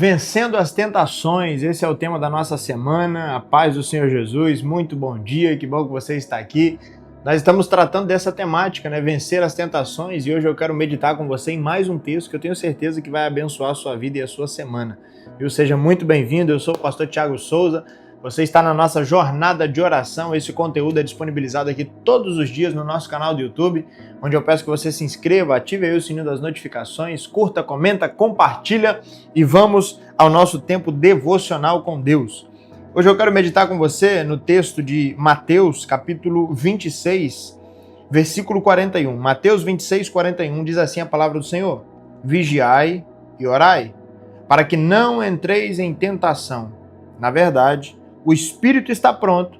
Vencendo as tentações, esse é o tema da nossa semana. A paz do Senhor Jesus, muito bom dia, que bom que você está aqui. Nós estamos tratando dessa temática, né? Vencer as tentações, e hoje eu quero meditar com você em mais um texto que eu tenho certeza que vai abençoar a sua vida e a sua semana. Seja muito bem-vindo, eu sou o pastor Thiago Souza. Você está na nossa jornada de oração. Esse conteúdo é disponibilizado aqui todos os dias no nosso canal do YouTube, onde eu peço que você se inscreva, ative aí o sininho das notificações, curta, comenta, compartilha e vamos ao nosso tempo devocional com Deus. Hoje eu quero meditar com você no texto de Mateus, capítulo 26, versículo 41. Mateus 26, 41 diz assim a palavra do Senhor: Vigiai e orai, para que não entreis em tentação. Na verdade, o espírito está pronto,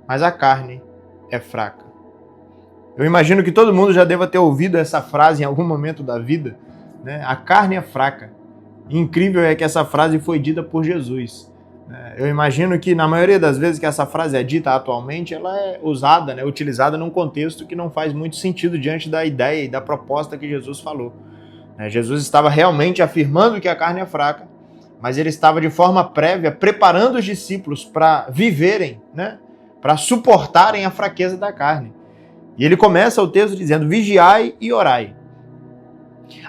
mas a carne é fraca. Eu imagino que todo mundo já deva ter ouvido essa frase em algum momento da vida, né? A carne é fraca. E incrível é que essa frase foi dita por Jesus. Eu imagino que na maioria das vezes que essa frase é dita atualmente, ela é usada, né, utilizada num contexto que não faz muito sentido diante da ideia e da proposta que Jesus falou. Jesus estava realmente afirmando que a carne é fraca, mas ele estava de forma prévia preparando os discípulos para viverem, né, para suportarem a fraqueza da carne. E ele começa o texto dizendo: vigiai e orai.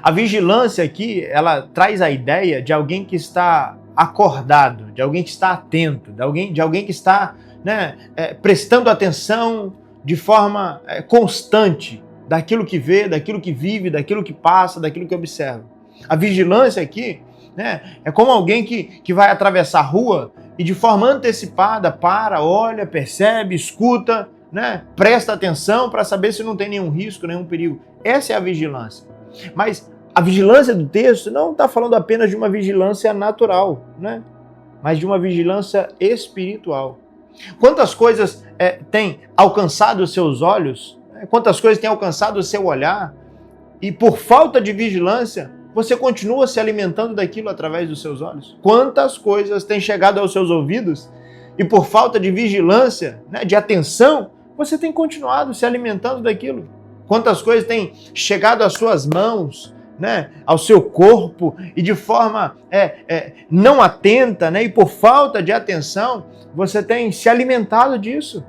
A vigilância aqui, ela traz a ideia de alguém que está acordado, de alguém que está atento, de alguém que está, né, prestando atenção de forma constante daquilo que vê, daquilo que vive, daquilo que passa, daquilo que observa. A vigilância aqui, né, é como alguém que vai atravessar a rua e de forma antecipada para, olha, percebe, escuta, né, presta atenção para saber se não tem nenhum risco, nenhum perigo. Essa é a vigilância. Mas a vigilância do texto não está falando apenas de uma vigilância natural, né, mas de uma vigilância espiritual. Quantas coisas têm alcançado os seus olhos, quantas coisas têm alcançado o seu olhar, e por falta de vigilância, você continua se alimentando daquilo através dos seus olhos? Quantas coisas têm chegado aos seus ouvidos e por falta de vigilância, né, de atenção, você tem continuado se alimentando daquilo? Quantas coisas têm chegado às suas mãos, né, ao seu corpo e de forma não atenta, né, e por falta de atenção, você tem se alimentado disso?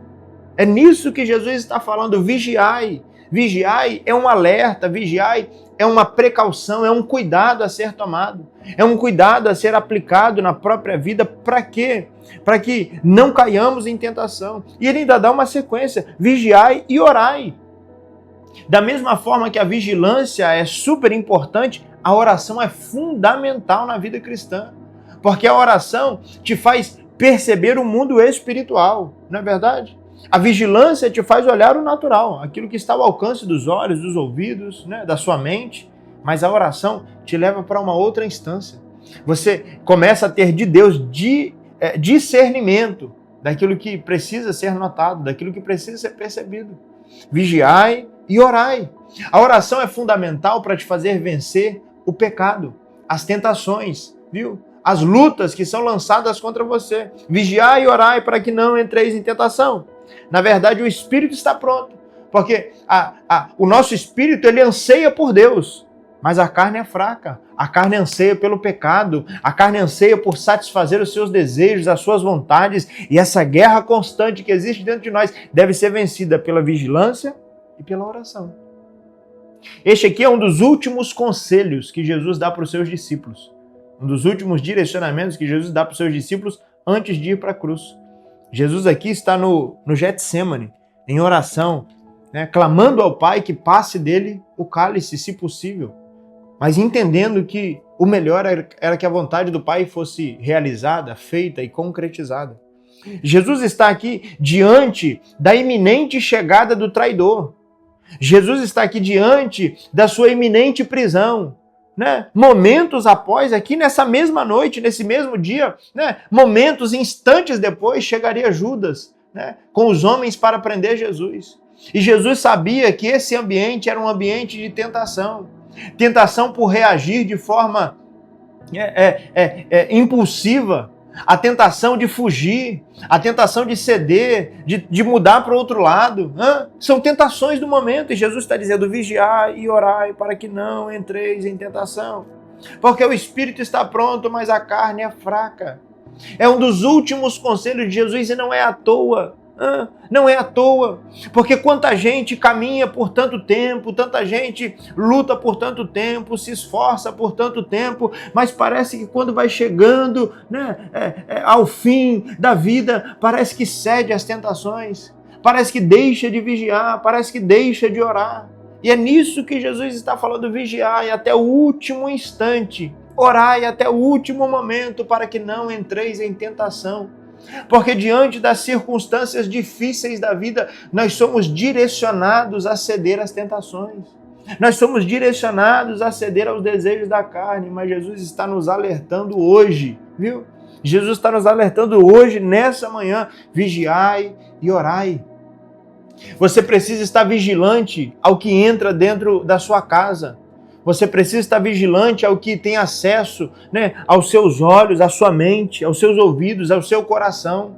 É nisso que Jesus está falando: vigiai. Vigiai é um alerta, vigiai é uma precaução, é um cuidado a ser tomado, é um cuidado a ser aplicado na própria vida. Para quê? Para que não caiamos em tentação. E ele ainda dá uma sequência: vigiai e orai. Da mesma forma que a vigilância é super importante, a oração é fundamental na vida cristã, porque a oração te faz perceber o mundo espiritual, não é verdade? A vigilância te faz olhar o natural, aquilo que está ao alcance dos olhos, dos ouvidos, né, da sua mente, mas a oração te leva para uma outra instância. Você começa a ter de Deus discernimento daquilo que precisa ser notado, daquilo que precisa ser percebido. Vigiai e orai. A oração é fundamental para te fazer vencer o pecado, as tentações, viu? As lutas que são lançadas contra você. Vigiai e orai para que não entreis em tentação. Na verdade, o espírito está pronto, porque o nosso espírito, ele anseia por Deus, mas a carne é fraca. A carne anseia pelo pecado, a carne anseia por satisfazer os seus desejos, as suas vontades, e essa guerra constante que existe dentro de nós deve ser vencida pela vigilância e pela oração. Este aqui é um dos últimos conselhos que Jesus dá para os seus discípulos, um dos últimos direcionamentos que Jesus dá para os seus discípulos antes de ir para a cruz. Jesus aqui está no Getsêmani, em oração, né, clamando ao Pai que passe dele o cálice, se possível, mas entendendo que o melhor era que a vontade do Pai fosse realizada, feita e concretizada. Jesus está aqui diante da iminente chegada do traidor. Jesus está aqui diante da sua iminente prisão, né? Momentos após, aqui nessa mesma noite, nesse mesmo dia, né? Momentos, instantes depois, chegaria Judas, né, com os homens para prender Jesus. E Jesus sabia que esse ambiente era um ambiente de tentação. Tentação por reagir de forma impulsiva, a tentação de fugir, a tentação de ceder, de mudar para o outro lado. São tentações do momento, e Jesus está dizendo: vigiai e orai para que não entreis em tentação. Porque o espírito está pronto, mas a carne é fraca. É um dos últimos conselhos de Jesus e não é à toa. Não é à toa, porque quanta gente caminha por tanto tempo, tanta gente luta por tanto tempo, se esforça por tanto tempo, mas parece que quando vai chegando, ao fim da vida, parece que cede às tentações, parece que deixa de vigiar, parece que deixa de orar. E é nisso que Jesus está falando: vigiai até o último instante, orai até o último momento para que não entreis em tentação. Porque diante das circunstâncias difíceis da vida, nós somos direcionados a ceder às tentações. Nós somos direcionados a ceder aos desejos da carne, mas Jesus está nos alertando hoje, viu? Jesus está nos alertando hoje, nessa manhã: vigiai e orai. Você precisa estar vigilante ao que entra dentro da sua casa. Você precisa estar vigilante ao que tem acesso, aos seus olhos, à sua mente, aos seus ouvidos, ao seu coração,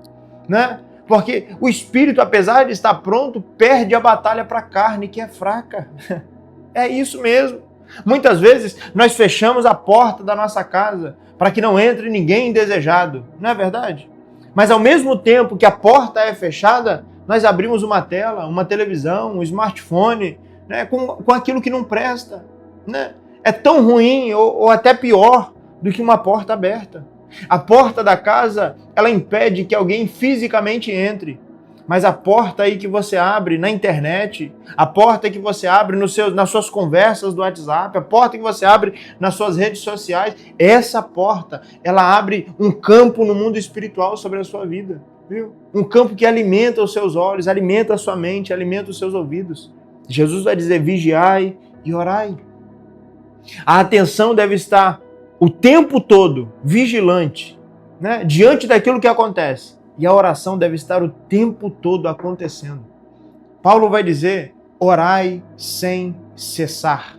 Porque o espírito, apesar de estar pronto, perde a batalha para a carne, que é fraca. É isso mesmo. Muitas vezes nós fechamos a porta da nossa casa para que não entre ninguém indesejado, não é verdade? Mas ao mesmo tempo que a porta é fechada, nós abrimos uma tela, uma televisão, um smartphone, com aquilo que não presta. É tão ruim ou até pior do que uma porta aberta. A porta da casa, ela impede que alguém fisicamente entre, mas a porta aí que você abre na internet, a porta que você abre nas suas conversas do WhatsApp, a porta que você abre nas suas redes sociais, essa porta, ela abre um campo no mundo espiritual sobre a sua vida, viu? Um campo que alimenta os seus olhos, alimenta a sua mente, alimenta os seus ouvidos. Jesus vai dizer: vigiai e orai. A atenção deve estar o tempo todo vigilante, diante daquilo que acontece. E a oração deve estar o tempo todo acontecendo. Paulo vai dizer: orai sem cessar.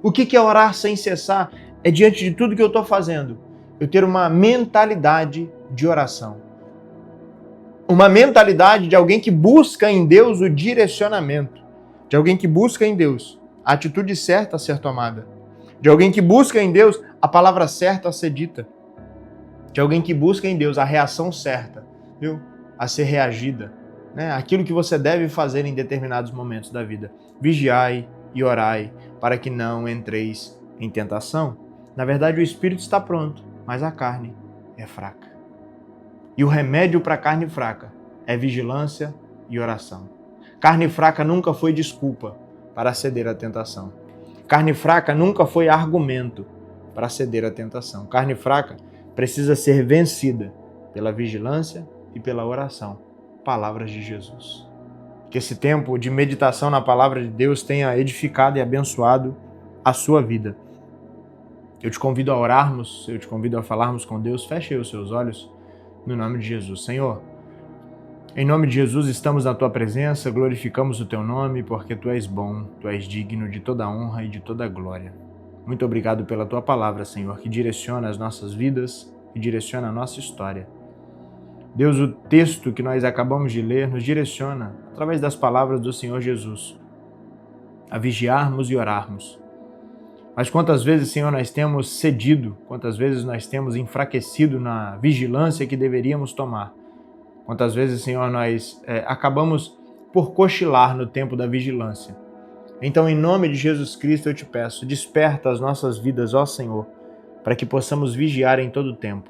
O que é orar sem cessar? É diante de tudo que eu estou fazendo, eu ter uma mentalidade de oração. Uma mentalidade de alguém que busca em Deus o direcionamento. De alguém que busca em Deus a atitude certa a ser tomada. De alguém que busca em Deus a palavra certa a ser dita. De alguém que busca em Deus a reação certa, viu? A ser reagida. Aquilo que você deve fazer em determinados momentos da vida. Vigiai e orai para que não entreis em tentação. Na verdade, o espírito está pronto, mas a carne é fraca. E o remédio para a carne fraca é vigilância e oração. Carne fraca nunca foi desculpa para ceder à tentação. Carne fraca nunca foi argumento para ceder à tentação. Carne fraca precisa ser vencida pela vigilância e pela oração. Palavras de Jesus. Que esse tempo de meditação na palavra de Deus tenha edificado e abençoado a sua vida. Eu te convido a orarmos, eu te convido a falarmos com Deus. Feche aí os seus olhos no nome de Jesus. Senhor, em nome de Jesus, estamos na Tua presença, glorificamos o Teu nome, porque Tu és bom, Tu és digno de toda honra e de toda glória. Muito obrigado pela Tua palavra, Senhor, que direciona as nossas vidas e direciona a nossa história. Deus, o texto que nós acabamos de ler nos direciona, através das palavras do Senhor Jesus, a vigiarmos e orarmos. Mas quantas vezes, Senhor, nós temos cedido, quantas vezes nós temos enfraquecido na vigilância que deveríamos tomar. Quantas vezes, Senhor, nós acabamos por cochilar no tempo da vigilância. Então, em nome de Jesus Cristo, eu te peço, desperta as nossas vidas, ó Senhor, para que possamos vigiar em todo o tempo.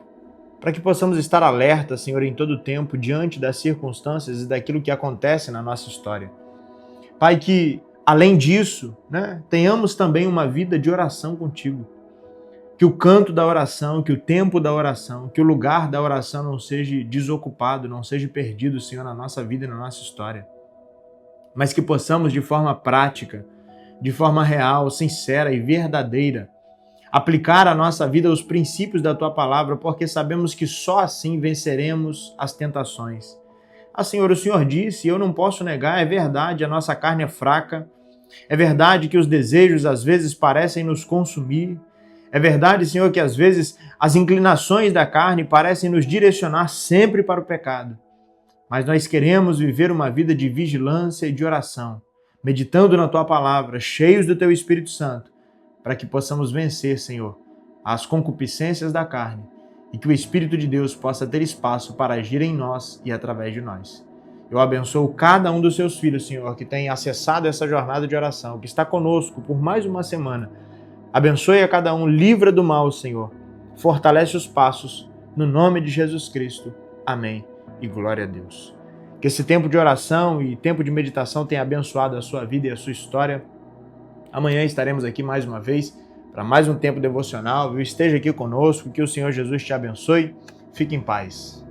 Para que possamos estar alerta, Senhor, em todo o tempo, diante das circunstâncias e daquilo que acontece na nossa história. Pai, que, além disso, tenhamos também uma vida de oração contigo. Que o canto da oração, que o tempo da oração, que o lugar da oração não seja desocupado, não seja perdido, Senhor, na nossa vida e na nossa história. Mas que possamos, de forma prática, de forma real, sincera e verdadeira, aplicar à nossa vida os princípios da Tua palavra, porque sabemos que só assim venceremos as tentações. Senhor, o Senhor disse, e eu não posso negar, é verdade, a nossa carne é fraca, é verdade que os desejos às vezes parecem nos consumir, é verdade, Senhor, que às vezes as inclinações da carne parecem nos direcionar sempre para o pecado. Mas nós queremos viver uma vida de vigilância e de oração, meditando na Tua palavra, cheios do Teu Espírito Santo, para que possamos vencer, Senhor, às concupiscências da carne e que o Espírito de Deus possa ter espaço para agir em nós e através de nós. Eu abençoo cada um dos seus filhos, Senhor, que tem acessado essa jornada de oração, que está conosco por mais uma semana. Abençoe a cada um, livra do mal, Senhor. Fortalece os passos, no nome de Jesus Cristo. Amém e glória a Deus. Que esse tempo de oração e tempo de meditação tenha abençoado a sua vida e a sua história. Amanhã estaremos aqui mais uma vez para mais um tempo devocional. Esteja aqui conosco, que o Senhor Jesus te abençoe. Fique em paz.